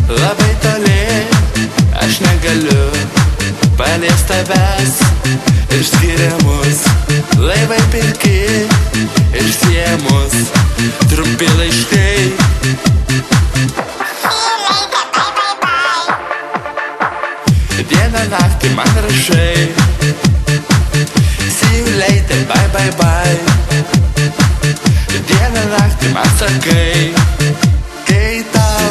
labai toli, aš negaliu palies tavęs ir skiria mus laivai pilki ir siemus trumpi laiškai. Dieną naktį man rašai, see you later, bye bye bye. Dieną naktį man sakai, kai tau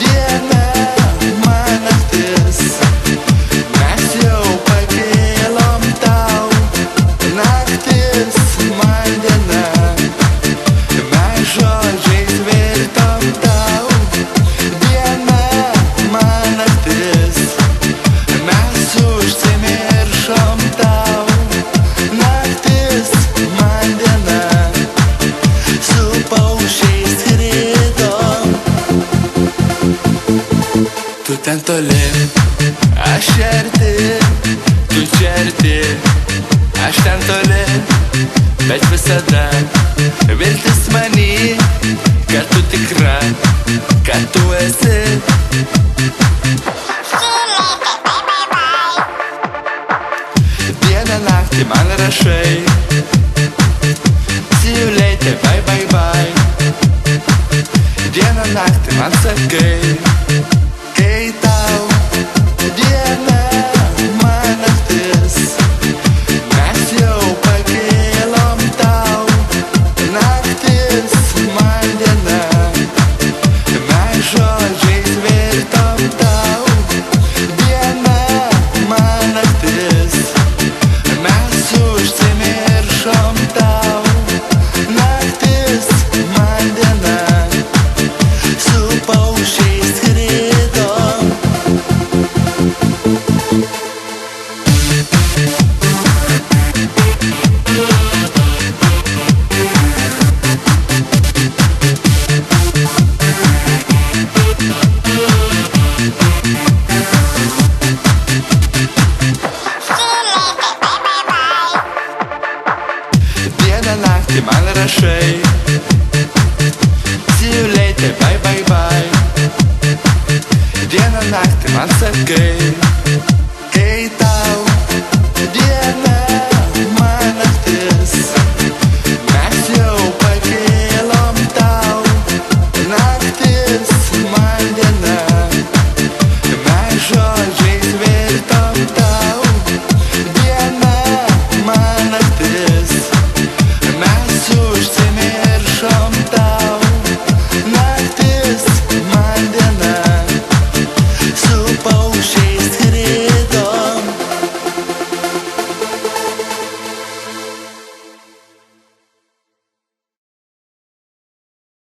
diena, man naktis. Mes jau pakėlom tau, naktis man diena. Mes žodžiais virtom tau, diena man naktis. Mes užsimiršom tau, naktis man diena. Su paukščiais skridom, tu ten toli, aš arti, tu čia arti. Aš ten toli, bet visada viltis many, kad tu tikra, kad tu esi. Dieną naktį man rašai, see you later, bye bye bye. Dieną naktį man sakai, kai tau diena, man naktis. Mes jau pakėlom tau, naktis man diena. Mes žodžiais virtom tau, diena man naktis. Mes užsimiršom tau, naktis man diena. Su paukščiais skridom. Dieną naktį man rašai, see you later, bye bye bye. Dieną naktį man sakai,